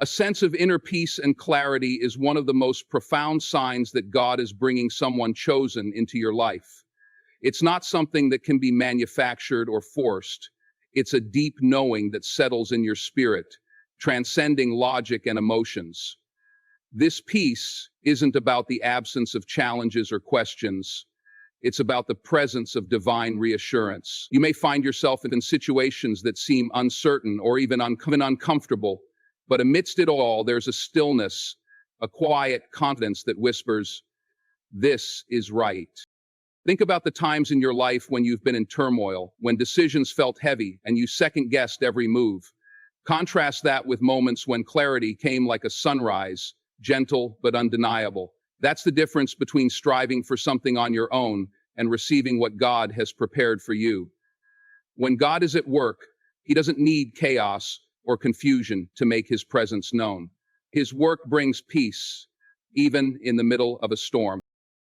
A sense of inner peace and clarity is one of the most profound signs that God is bringing someone chosen into your life. It's not something that can be manufactured or forced. It's a deep knowing that settles in your spirit, transcending logic and emotions. This peace isn't about the absence of challenges or questions. It's about the presence of divine reassurance. You may find yourself in situations that seem uncertain or even uncomfortable, but amidst it all, there's a stillness, a quiet confidence that whispers, "This is right." Think about the times in your life when you've been in turmoil, when decisions felt heavy and you second-guessed every move. Contrast that with moments when clarity came like a sunrise, gentle but undeniable. That's the difference between striving for something on your own and receiving what God has prepared for you. When God is at work, he doesn't need chaos or confusion to make his presence known. His work brings peace, even in the middle of a storm.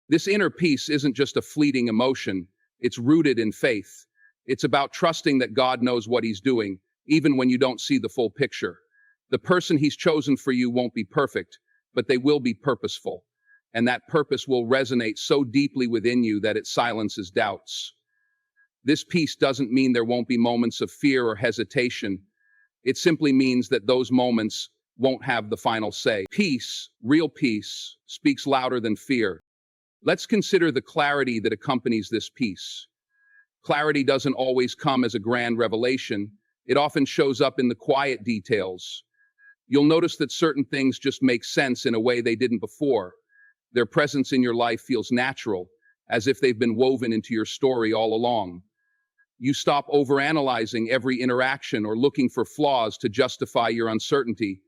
This inner peace isn't just a fleeting emotion, it's rooted in faith. It's about trusting that God knows what he's doing, even when you don't see the full picture. The person he's chosen for you won't be perfect, but they will be purposeful. And that purpose will resonate so deeply within you that it silences doubts. This peace doesn't mean there won't be moments of fear or hesitation. It simply means that those moments won't have the final say. Peace, real peace, speaks louder than fear. Let's consider the clarity that accompanies this peace. Clarity doesn't always come as a grand revelation. It often shows up in the quiet details. You'll notice that certain things just make sense in a way they didn't before. Their presence in your life feels natural, as if they've been woven into your story all along. You stop overanalyzing every interaction or looking for flaws to justify your uncertainty.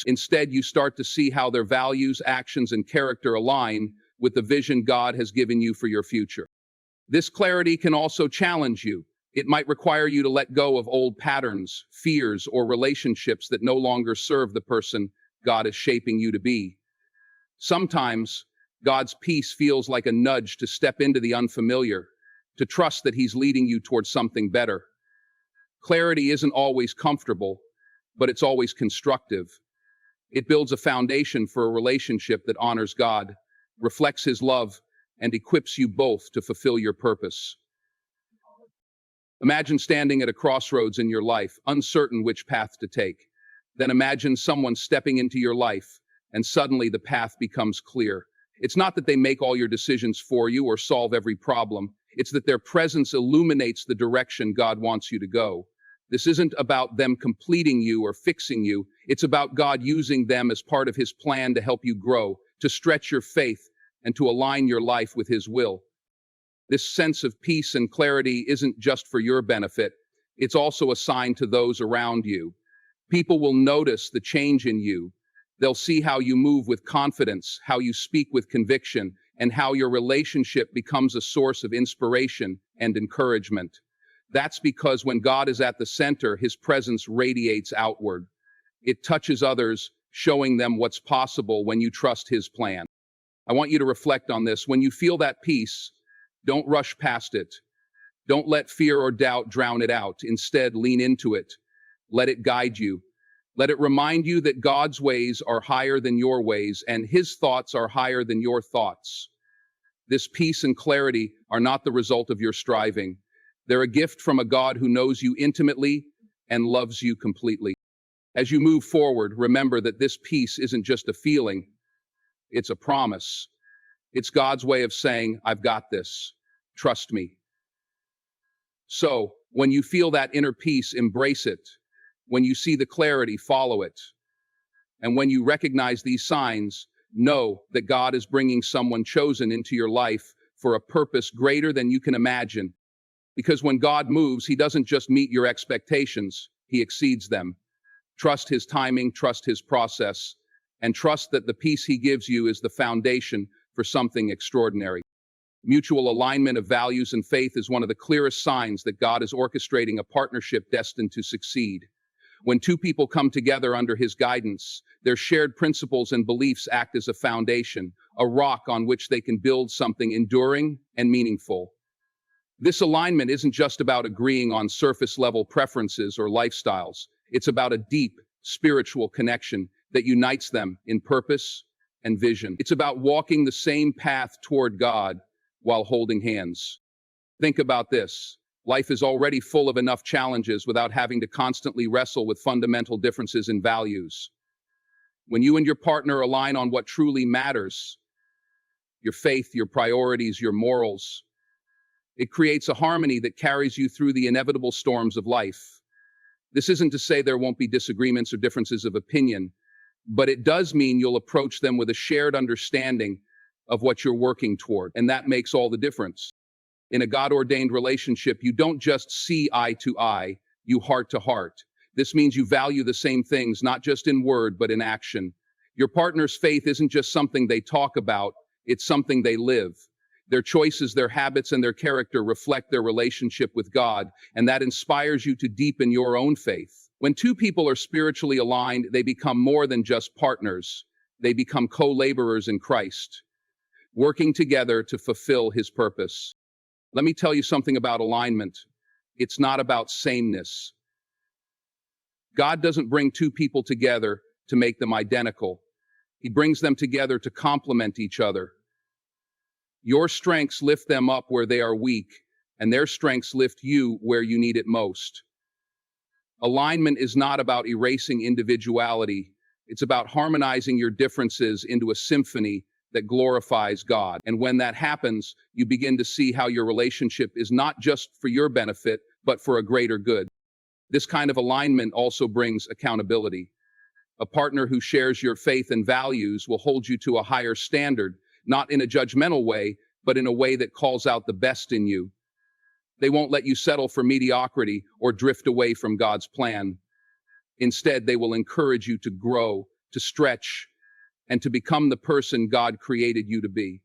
Instead, you start to see how their values, actions, and character align with the vision God has given you for your future. This clarity can also challenge you. It might require you to let go of old patterns, fears, or relationships that no longer serve the person God is shaping you to be. Sometimes, God's peace feels like a nudge to step into the unfamiliar, to trust that he's leading you towards something better. Clarity isn't always comfortable, but it's always constructive. It builds a foundation for a relationship that honors God, reflects his love, and equips you both to fulfill your purpose. Imagine standing at a crossroads in your life, uncertain which path to take. Then imagine someone stepping into your life, and suddenly the path becomes clear. It's not that they make all your decisions for you or solve every problem. It's that their presence illuminates the direction God wants you to go. This isn't about them completing you or fixing you. It's about God using them as part of his plan to help you grow, to stretch your faith, and to align your life with his will. This sense of peace and clarity isn't just for your benefit. It's also a sign to those around you. People will notice the change in you. They'll see how you move with confidence, how you speak with conviction, and how your relationship becomes a source of inspiration and encouragement. That's because when God is at the center, his presence radiates outward. It touches others, showing them what's possible when you trust his plan. I want you to reflect on this. When you feel that peace, don't rush past it. Don't let fear or doubt drown it out. Instead, lean into it. Let it guide you. Let it remind you that God's ways are higher than your ways, and his thoughts are higher than your thoughts. This peace and clarity are not the result of your striving. They're a gift from a God who knows you intimately and loves you completely. As you move forward, remember that this peace isn't just a feeling, it's a promise. It's God's way of saying, I've got this. Trust me. So, when you feel that inner peace, embrace it. When you see the clarity, follow it. And when you recognize these signs, know that God is bringing someone chosen into your life for a purpose greater than you can imagine. Because when God moves, he doesn't just meet your expectations, he exceeds them. Trust his timing, trust his process, and trust that the peace he gives you is the foundation for something extraordinary. Mutual alignment of values and faith is one of the clearest signs that God is orchestrating a partnership destined to succeed. When two people come together under his guidance, their shared principles and beliefs act as a foundation, a rock on which they can build something enduring and meaningful. This alignment isn't just about agreeing on surface-level preferences or lifestyles. It's about a deep, spiritual connection that unites them in purpose and vision. It's about walking the same path toward God while holding hands. Think about this. Life is already full of enough challenges without having to constantly wrestle with fundamental differences in values. When you and your partner align on what truly matters, your faith, your priorities, your morals, it creates a harmony that carries you through the inevitable storms of life. This isn't to say there won't be disagreements or differences of opinion, but it does mean you'll approach them with a shared understanding of what you're working toward, and that makes all the difference. In a God-ordained relationship, you don't just see eye to eye, you heart to heart. This means you value the same things, not just in word, but in action. Your partner's faith isn't just something they talk about, it's something they live. Their choices, their habits, and their character reflect their relationship with God, and that inspires you to deepen your own faith. When two people are spiritually aligned, they become more than just partners. They become co-laborers in Christ, working together to fulfill His purpose. Let me tell you something about alignment. It's not about sameness. God doesn't bring two people together to make them identical. He brings them together to complement each other. Your strengths lift them up where they are weak, and their strengths lift you where you need it most. Alignment is not about erasing individuality. It's about harmonizing your differences into a symphony that glorifies God. And when that happens, you begin to see how your relationship is not just for your benefit, but for a greater good. This kind of alignment also brings accountability. A partner who shares your faith and values will hold you to a higher standard, not in a judgmental way, but in a way that calls out the best in you. They won't let you settle for mediocrity or drift away from God's plan. Instead, they will encourage you to grow, to stretch, and to become the person God created you to be.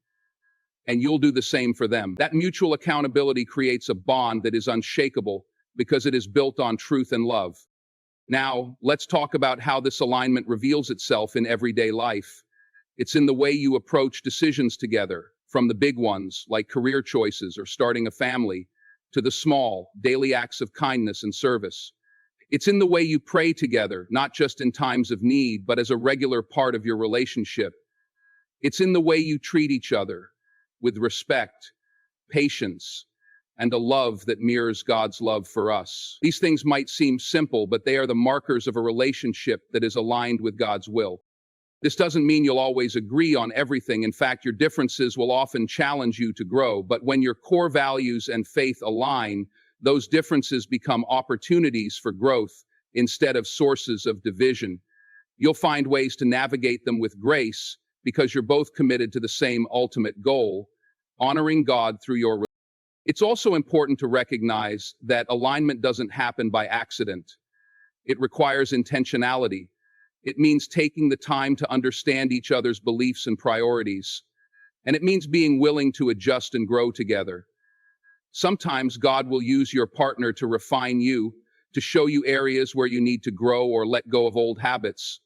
And you'll do the same for them. That mutual accountability creates a bond that is unshakable because it is built on truth and love. Now, let's talk about how this alignment reveals itself in everyday life. It's in the way you approach decisions together, from the big ones, like career choices or starting a family, to the small, daily acts of kindness and service. It's in the way you pray together, not just in times of need, but as a regular part of your relationship. It's in the way you treat each other, with respect, patience, and a love that mirrors God's love for us. These things might seem simple, but they are the markers of a relationship that is aligned with God's will. This doesn't mean you'll always agree on everything. In fact, your differences will often challenge you to grow. But when your core values and faith align, those differences become opportunities for growth instead of sources of division. You'll find ways to navigate them with grace because you're both committed to the same ultimate goal, honoring God through your relationship. It's also important to recognize that alignment doesn't happen by accident. It requires intentionality. It means taking the time to understand each other's beliefs and priorities. And it means being willing to adjust and grow together. Sometimes God will use your partner to refine you, to show you areas where you need to grow or let go of old habits.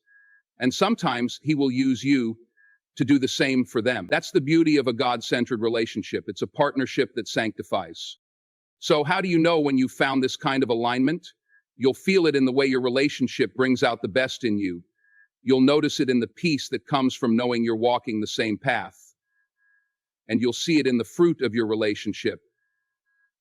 And sometimes He will use you to do the same for them. That's the beauty of a God-centered relationship. It's a partnership that sanctifies. So how do you know when you've found this kind of alignment? You'll feel it in the way your relationship brings out the best in you. You'll notice it in the peace that comes from knowing you're walking the same path. And you'll see it in the fruit of your relationship,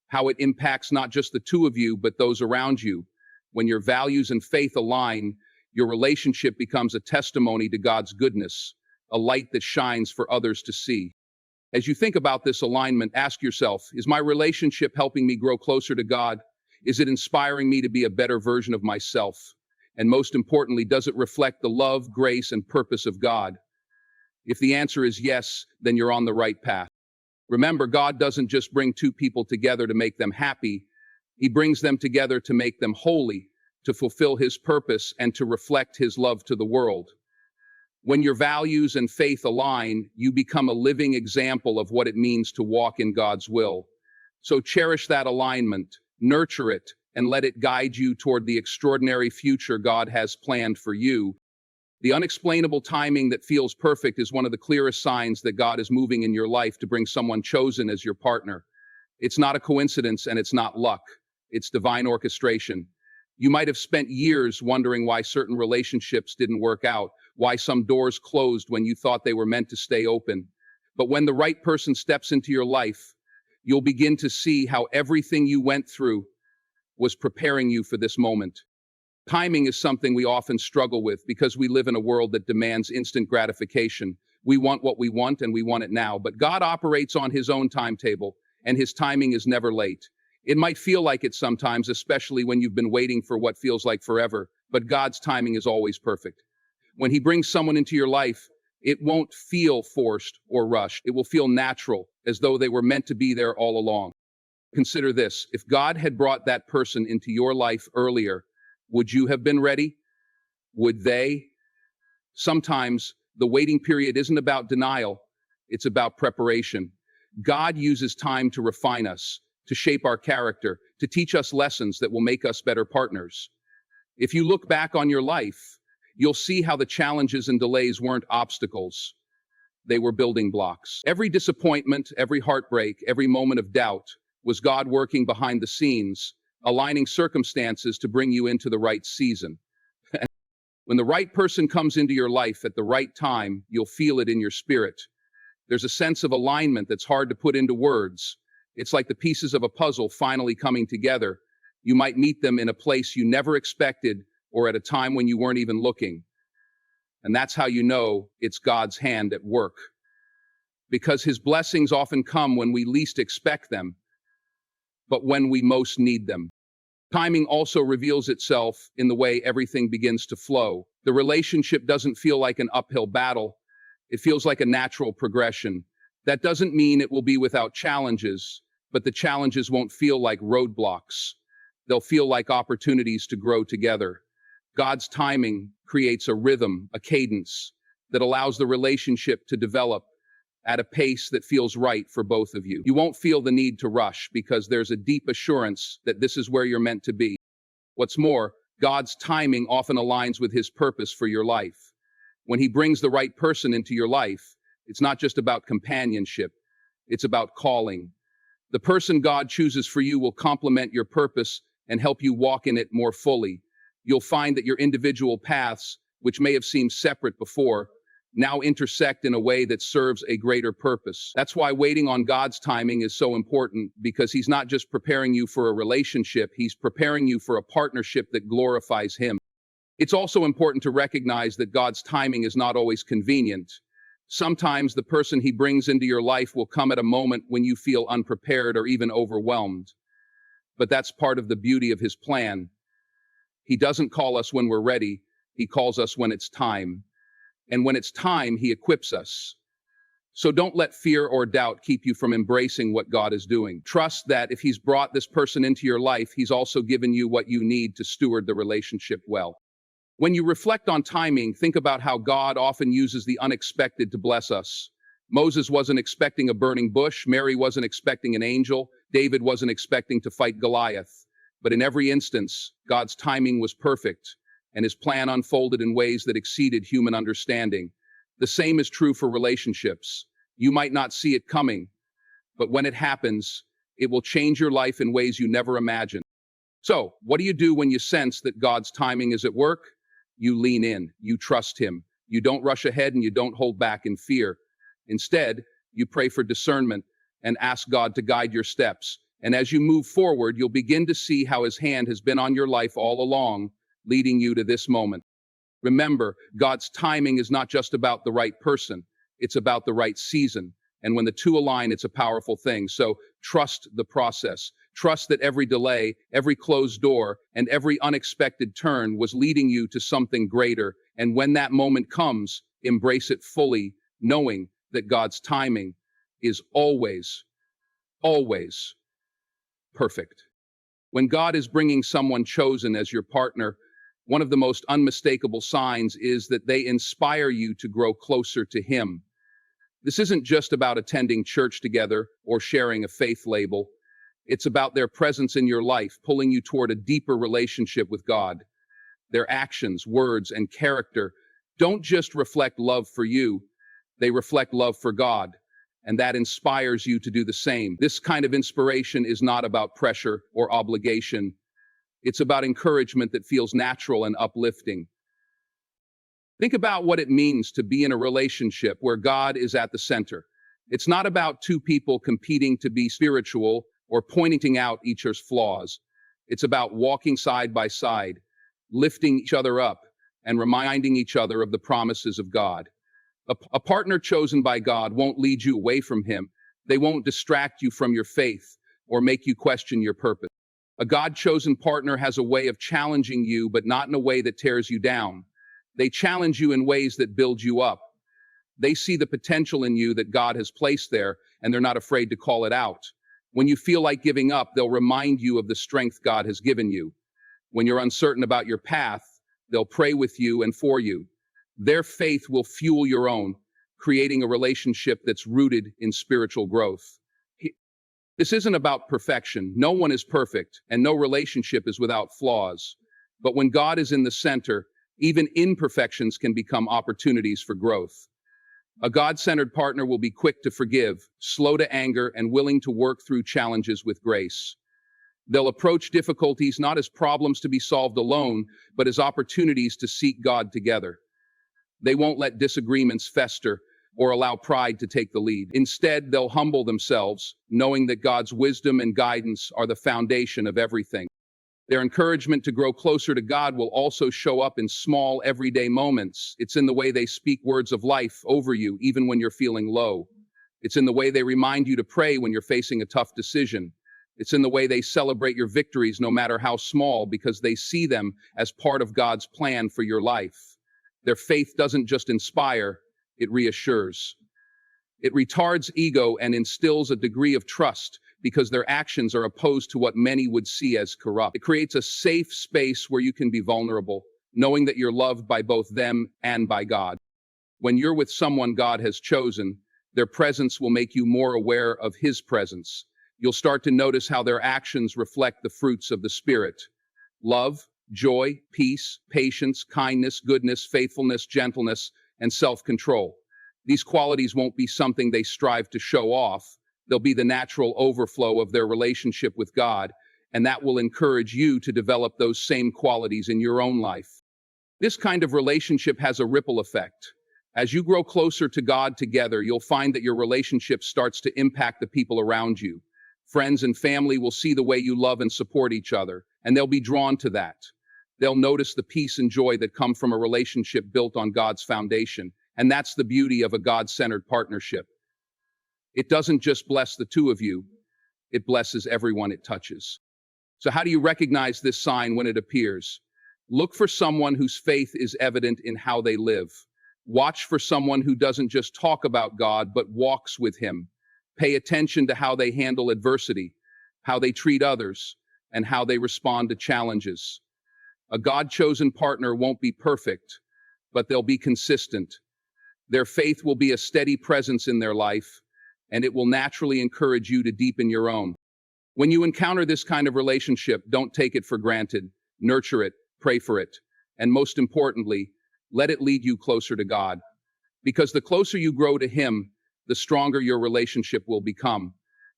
how it impacts not just the two of you, but those around you. When your values and faith align, your relationship becomes a testimony to God's goodness, a light that shines for others to see. As you think about this alignment, ask yourself, is my relationship helping me grow closer to God? Is it inspiring me to be a better version of myself? And most importantly, does it reflect the love, grace, and purpose of God? If the answer is yes, then you're on the right path. Remember, God doesn't just bring two people together to make them happy. He brings them together to make them holy, to fulfill His purpose, and to reflect His love to the world. When your values and faith align, you become a living example of what it means to walk in God's will. So cherish that alignment, nurture it, and let it guide you toward the extraordinary future God has planned for you. The unexplainable timing that feels perfect is one of the clearest signs that God is moving in your life to bring someone chosen as your partner. It's not a coincidence and it's not luck. It's divine orchestration. You might have spent years wondering why certain relationships didn't work out, why some doors closed when you thought they were meant to stay open. But when the right person steps into your life, you'll begin to see how everything you went through was preparing you for this moment. Timing is something we often struggle with because we live in a world that demands instant gratification. We want what we want and we want it now, but God operates on his own timetable, and his timing is never late. It might feel like it sometimes, especially when you've been waiting for what feels like forever, but God's timing is always perfect. When he brings someone into your life, it won't feel forced or rushed. It will feel natural, as though they were meant to be there all along. Consider this: if God had brought that person into your life earlier, would you have been ready? Would they? Sometimes the waiting period isn't about denial, it's about preparation. God uses time to refine us, to shape our character, to teach us lessons that will make us better partners. If you look back on your life, you'll see how the challenges and delays weren't obstacles. They were building blocks. Every disappointment, every heartbreak, every moment of doubt was God working behind the scenes, aligning circumstances to bring you into the right season. When the right person comes into your life at the right time, you'll feel it in your spirit. There's a sense of alignment that's hard to put into words. It's like the pieces of a puzzle finally coming together. You might meet them in a place you never expected or at a time when you weren't even looking. And that's how you know it's God's hand at work. Because his blessings often come when we least expect them, but when we most need them. Timing also reveals itself in the way everything begins to flow. The relationship doesn't feel like an uphill battle. It feels like a natural progression. That doesn't mean it will be without challenges, but the challenges won't feel like roadblocks. They'll feel like opportunities to grow together. God's timing creates a rhythm, a cadence, that allows the relationship to develop at a pace that feels right for both of you. You won't feel the need to rush because there's a deep assurance that this is where you're meant to be. What's more, God's timing often aligns with his purpose for your life. When he brings the right person into your life, it's not just about companionship, it's about calling. The person God chooses for you will complement your purpose and help you walk in it more fully. You'll find that your individual paths, which may have seemed separate before, now intersect in a way that serves a greater purpose. That's why waiting on God's timing is so important, because he's not just preparing you for a relationship, he's preparing you for a partnership that glorifies him. It's also important to recognize that God's timing is not always convenient. Sometimes the person he brings into your life will come at a moment when you feel unprepared or even overwhelmed. But that's part of the beauty of his plan. He doesn't call us when we're ready, he calls us when it's time. And when it's time, he equips us. So don't let fear or doubt keep you from embracing what God is doing. Trust that if he's brought this person into your life, he's also given you what you need to steward the relationship well. When you reflect on timing, think about how God often uses the unexpected to bless us. Moses wasn't expecting a burning bush, Mary wasn't expecting an angel, David wasn't expecting to fight Goliath. But in every instance, God's timing was perfect, and his plan unfolded in ways that exceeded human understanding. The same is true for relationships. You might not see it coming, but when it happens, it will change your life in ways you never imagined. So, what do you do when you sense that God's timing is at work? You lean in, you trust him. You don't rush ahead and you don't hold back in fear. Instead, you pray for discernment and ask God to guide your steps. And as you move forward, you'll begin to see how his hand has been on your life all along, leading you to this moment. Remember, God's timing is not just about the right person, it's about the right season. And when the two align, it's a powerful thing. So trust the process. Trust that every delay, every closed door, and every unexpected turn was leading you to something greater. And when that moment comes, embrace it fully, knowing that God's timing is always, always perfect. When God is bringing someone chosen as your partner, one of the most unmistakable signs is that they inspire you to grow closer to him. This isn't just about attending church together or sharing a faith label. It's about their presence in your life, pulling you toward a deeper relationship with God. Their actions, words, and character don't just reflect love for you, they reflect love for God, and that inspires you to do the same. This kind of inspiration is not about pressure or obligation. It's about encouragement that feels natural and uplifting. Think about what it means to be in a relationship where God is at the center. It's not about two people competing to be spiritual or pointing out each other's flaws. It's about walking side by side, lifting each other up, and reminding each other of the promises of God. A partner chosen by God won't lead you away from Him. They won't distract you from your faith or make you question your purpose. A God-chosen partner has a way of challenging you, but not in a way that tears you down. They challenge you in ways that build you up. They see the potential in you that God has placed there, and they're not afraid to call it out. When you feel like giving up, they'll remind you of the strength God has given you. When you're uncertain about your path, they'll pray with you and for you. Their faith will fuel your own, creating a relationship that's rooted in spiritual growth. This isn't about perfection. No one is perfect, and no relationship is without flaws. But when God is in the center, even imperfections can become opportunities for growth. A God-centered partner will be quick to forgive, slow to anger, and willing to work through challenges with grace. They'll approach difficulties not as problems to be solved alone, but as opportunities to seek God together. They won't let disagreements fester or allow pride to take the lead. Instead, they'll humble themselves, knowing that God's wisdom and guidance are the foundation of everything. Their encouragement to grow closer to God will also show up in small, everyday moments. It's in the way they speak words of life over you, even when you're feeling low. It's in the way they remind you to pray when you're facing a tough decision. It's in the way they celebrate your victories, no matter how small, because they see them as part of God's plan for your life. Their faith doesn't just inspire, it reassures. It retards ego and instills a degree of trust because their actions are opposed to what many would see as corrupt. It creates a safe space where you can be vulnerable, knowing that you're loved by both them and by God. When you're with someone God has chosen, their presence will make you more aware of His presence. You'll start to notice how their actions reflect the fruits of the Spirit: love, joy, peace, patience, kindness, goodness, faithfulness, gentleness, and self-control. These qualities won't be something they strive to show off. They'll be the natural overflow of their relationship with God, and that will encourage you to develop those same qualities in your own life. This kind of relationship has a ripple effect. As you grow closer to God together, you'll find that your relationship starts to impact the people around you. Friends and family will see the way you love and support each other, and they'll be drawn to that. They'll notice the peace and joy that come from a relationship built on God's foundation, and that's the beauty of a God-centered partnership. It doesn't just bless the two of you, it blesses everyone it touches. So how do you recognize this sign when it appears? Look for someone whose faith is evident in how they live. Watch for someone who doesn't just talk about God, but walks with Him. Pay attention to how they handle adversity, how they treat others, and how they respond to challenges. A God-chosen partner won't be perfect, but they'll be consistent. Their faith will be a steady presence in their life, and it will naturally encourage you to deepen your own. When you encounter this kind of relationship, don't take it for granted. Nurture it, pray for it, and most importantly, let it lead you closer to God. Because the closer you grow to Him, the stronger your relationship will become.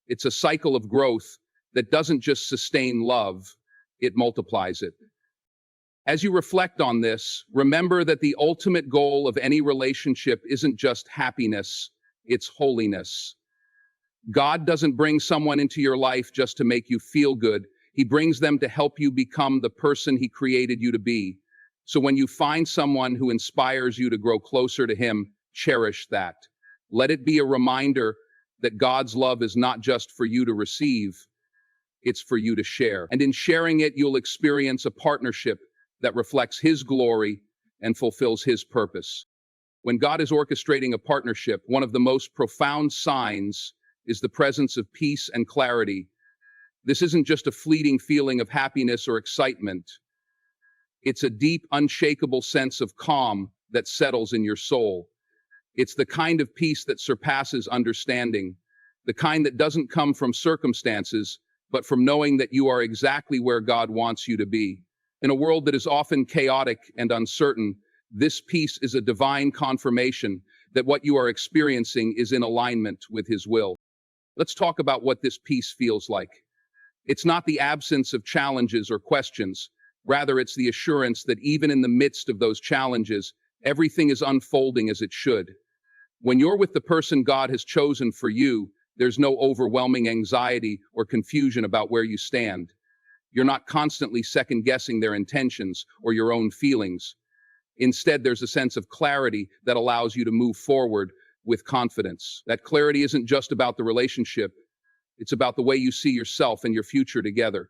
It's a cycle of growth that doesn't just sustain love, it multiplies it. As you reflect on this, remember that the ultimate goal of any relationship isn't just happiness, it's holiness. God doesn't bring someone into your life just to make you feel good. He brings them to help you become the person He created you to be. So when you find someone who inspires you to grow closer to Him, cherish that. Let it be a reminder that God's love is not just for you to receive, it's for you to share. And in sharing it, you'll experience a partnership that reflects His glory and fulfills His purpose. When God is orchestrating a partnership, one of the most profound signs is the presence of peace and clarity. This isn't just a fleeting feeling of happiness or excitement. It's a deep, unshakable sense of calm that settles in your soul. It's the kind of peace that surpasses understanding, the kind that doesn't come from circumstances, but from knowing that you are exactly where God wants you to be. In a world that is often chaotic and uncertain, this peace is a divine confirmation that what you are experiencing is in alignment with His will. Let's talk about what this peace feels like. It's not the absence of challenges or questions. Rather, it's the assurance that even in the midst of those challenges, everything is unfolding as it should. When you're with the person God has chosen for you, there's no overwhelming anxiety or confusion about where you stand. You're not constantly second-guessing their intentions or your own feelings. Instead, there's a sense of clarity that allows you to move forward with confidence. That clarity isn't just about the relationship, it's about the way you see yourself and your future together.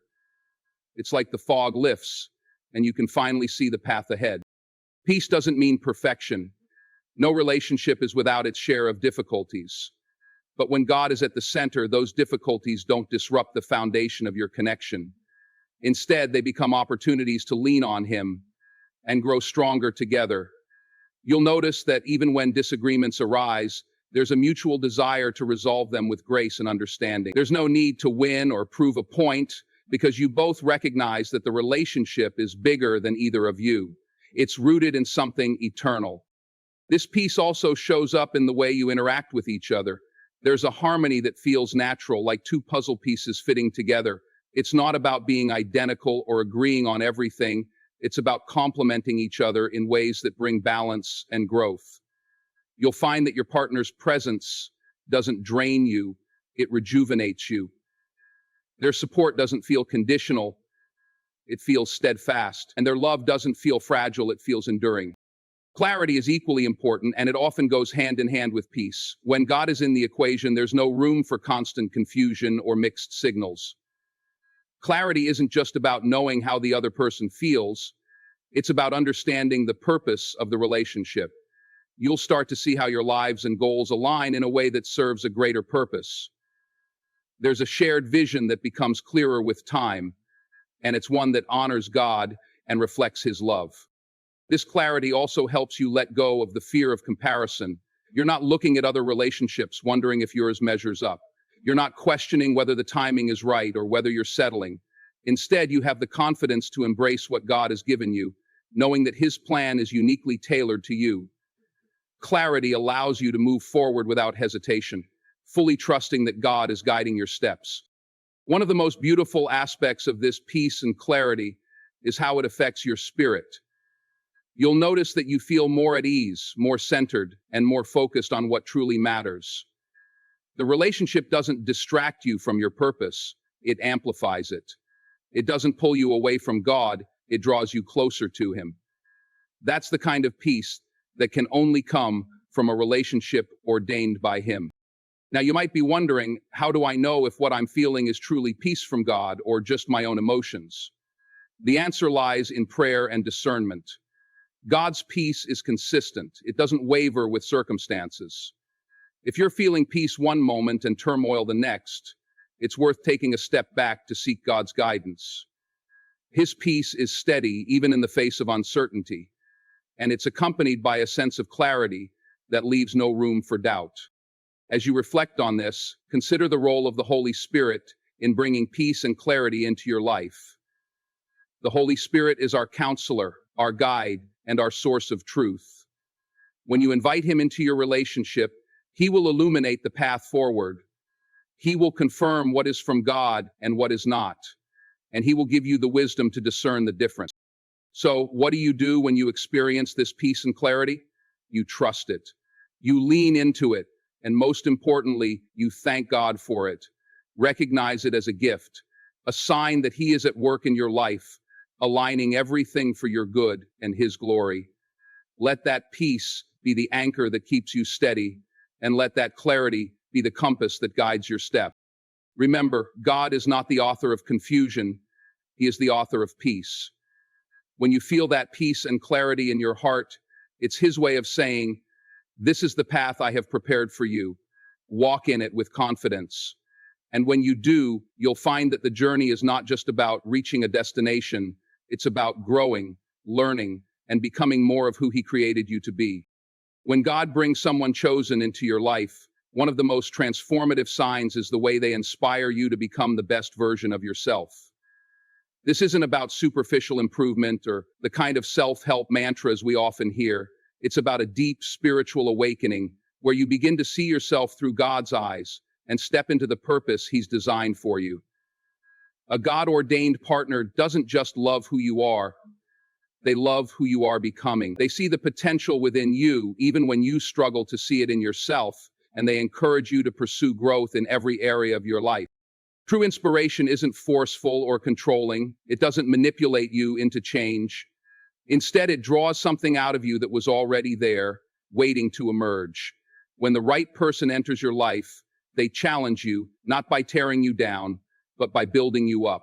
It's like the fog lifts, and you can finally see the path ahead. Peace doesn't mean perfection. No relationship is without its share of difficulties. But when God is at the center, those difficulties don't disrupt the foundation of your connection. Instead, they become opportunities to lean on Him and grow stronger together. You'll notice that even when disagreements arise, there's a mutual desire to resolve them with grace and understanding. There's no need to win or prove a point because you both recognize that the relationship is bigger than either of you. It's rooted in something eternal. This peace also shows up in the way you interact with each other. There's a harmony that feels natural, like two puzzle pieces fitting together. It's not about being identical or agreeing on everything. It's about complementing each other in ways that bring balance and growth. You'll find that your partner's presence doesn't drain you, it rejuvenates you. Their support doesn't feel conditional, it feels steadfast. And their love doesn't feel fragile, it feels enduring. Clarity is equally important, and it often goes hand in hand with peace. When God is in the equation, there's no room for constant confusion or mixed signals. Clarity isn't just about knowing how the other person feels, it's about understanding the purpose of the relationship. You'll start to see how your lives and goals align in a way that serves a greater purpose. There's a shared vision that becomes clearer with time, and it's one that honors God and reflects His love. This clarity also helps you let go of the fear of comparison. You're not looking at other relationships wondering if yours measures up. You're not questioning whether the timing is right or whether you're settling. Instead, you have the confidence to embrace what God has given you, knowing that His plan is uniquely tailored to you. Clarity allows you to move forward without hesitation, fully trusting that God is guiding your steps. One of the most beautiful aspects of this peace and clarity is how it affects your spirit. You'll notice that you feel more at ease, more centered, and more focused on what truly matters. The relationship doesn't distract you from your purpose, it amplifies it. It doesn't pull you away from God, it draws you closer to Him. That's the kind of peace that can only come from a relationship ordained by Him. Now, you might be wondering, how do I know if what I'm feeling is truly peace from God or just my own emotions? The answer lies in prayer and discernment. God's peace is consistent. It doesn't waver with circumstances. If you're feeling peace one moment and turmoil the next, it's worth taking a step back to seek God's guidance. His peace is steady even in the face of uncertainty, and it's accompanied by a sense of clarity that leaves no room for doubt. As you reflect on this, consider the role of the Holy Spirit in bringing peace and clarity into your life. The Holy Spirit is our counselor, our guide, and our source of truth. When you invite Him into your relationship, He will illuminate the path forward. He will confirm what is from God and what is not, and He will give you the wisdom to discern the difference. So, what do you do when you experience this peace and clarity? You trust it. You lean into it, and most importantly, you thank God for it. Recognize it as a gift, a sign that He is at work in your life, aligning everything for your good and His glory. Let that peace be the anchor that keeps you steady, and let that clarity be the compass that guides your step. Remember, God is not the author of confusion, He is the author of peace. When you feel that peace and clarity in your heart, it's His way of saying, "This is the path I have prepared for you. Walk in it with confidence." And when you do, you'll find that the journey is not just about reaching a destination, it's about growing, learning, and becoming more of who He created you to be. When God brings someone chosen into your life, one of the most transformative signs is the way they inspire you to become the best version of yourself. This isn't about superficial improvement or the kind of self-help mantras we often hear. It's about a deep spiritual awakening where you begin to see yourself through God's eyes and step into the purpose He's designed for you. A God-ordained partner doesn't just love who you are, they love who you are becoming. They see the potential within you, even when you struggle to see it in yourself, and they encourage you to pursue growth in every area of your life. True inspiration isn't forceful or controlling. It doesn't manipulate you into change. Instead, it draws something out of you that was already there, waiting to emerge. When the right person enters your life, they challenge you, not by tearing you down, but by building you up.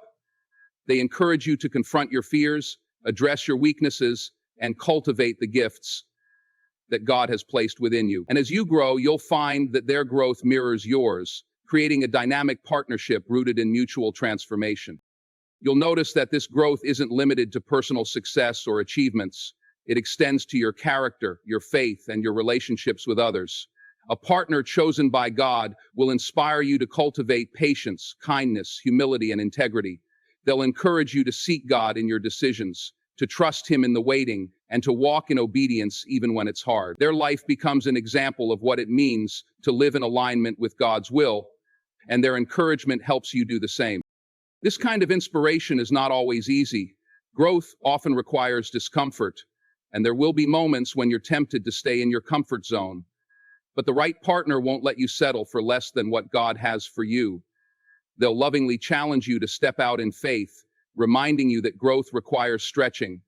They encourage you to confront your fears, address your weaknesses, and cultivate the gifts that God has placed within you. And as you grow, you'll find that their growth mirrors yours, creating a dynamic partnership rooted in mutual transformation. You'll notice that this growth isn't limited to personal success or achievements. It extends to your character, your faith, and your relationships with others. A partner chosen by God will inspire you to cultivate patience, kindness, humility, and integrity. They'll encourage you to seek God in your decisions, to trust Him in the waiting, and to walk in obedience even when it's hard. Their life becomes an example of what it means to live in alignment with God's will, and their encouragement helps you do the same. This kind of inspiration is not always easy. Growth often requires discomfort, and there will be moments when you're tempted to stay in your comfort zone. But the right partner won't let you settle for less than what God has for you. They'll lovingly challenge you to step out in faith, reminding you that growth requires stretching.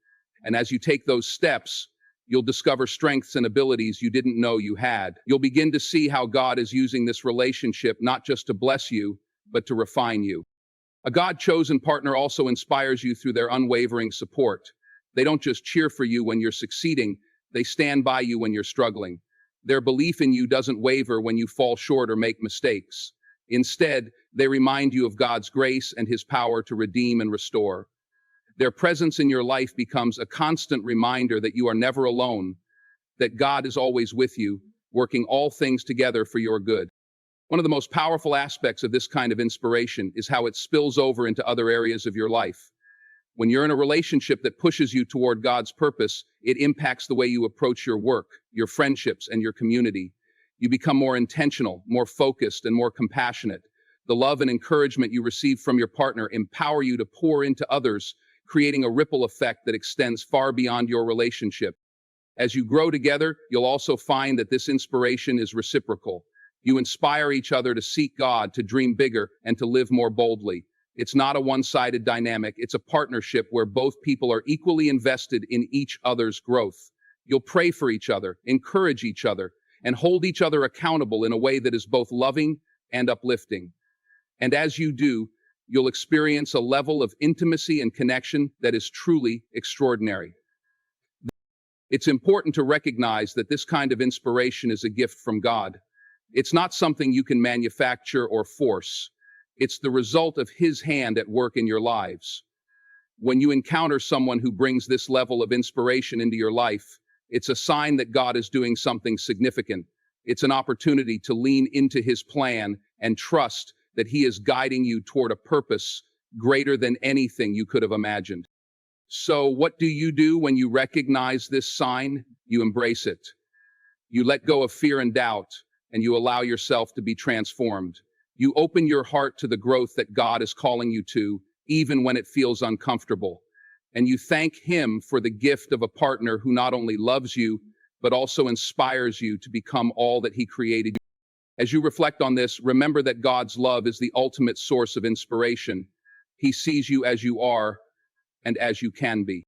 And as you take those steps, you'll discover strengths and abilities you didn't know you had. You'll begin to see how God is using this relationship not just to bless you, but to refine you. A God-chosen partner also inspires you through their unwavering support. They don't just cheer for you when you're succeeding, they stand by you when you're struggling. Their belief in you doesn't waver when you fall short or make mistakes. Instead, they remind you of God's grace and His power to redeem and restore. Their presence in your life becomes a constant reminder that you are never alone, that God is always with you, working all things together for your good. One of the most powerful aspects of this kind of inspiration is how it spills over into other areas of your life. When you're in a relationship that pushes you toward God's purpose, it impacts the way you approach your work, your friendships, and your community. You become more intentional, more focused, and more compassionate. The love and encouragement you receive from your partner empower you to pour into others, creating a ripple effect that extends far beyond your relationship. As you grow together, you'll also find that this inspiration is reciprocal. You inspire each other to seek God, to dream bigger, and to live more boldly. It's not a one-sided dynamic. It's a partnership where both people are equally invested in each other's growth. You'll pray for each other, encourage each other, and hold each other accountable in a way that is both loving and uplifting. And as you do, you'll experience a level of intimacy and connection that is truly extraordinary. It's important to recognize that this kind of inspiration is a gift from God. It's not something you can manufacture or force. It's the result of His hand at work in your lives. When you encounter someone who brings this level of inspiration into your life, it's a sign that God is doing something significant. It's an opportunity to lean into His plan and trust that He is guiding you toward a purpose greater than anything you could have imagined. So, what do you do when you recognize this sign? You embrace it. You let go of fear and doubt, and you allow yourself to be transformed. You open your heart to the growth that God is calling you to, even when it feels uncomfortable. And you thank Him for the gift of a partner who not only loves you, but also inspires you to become all that He created you. As you reflect on this, remember that God's love is the ultimate source of inspiration. He sees you as you are and as you can be.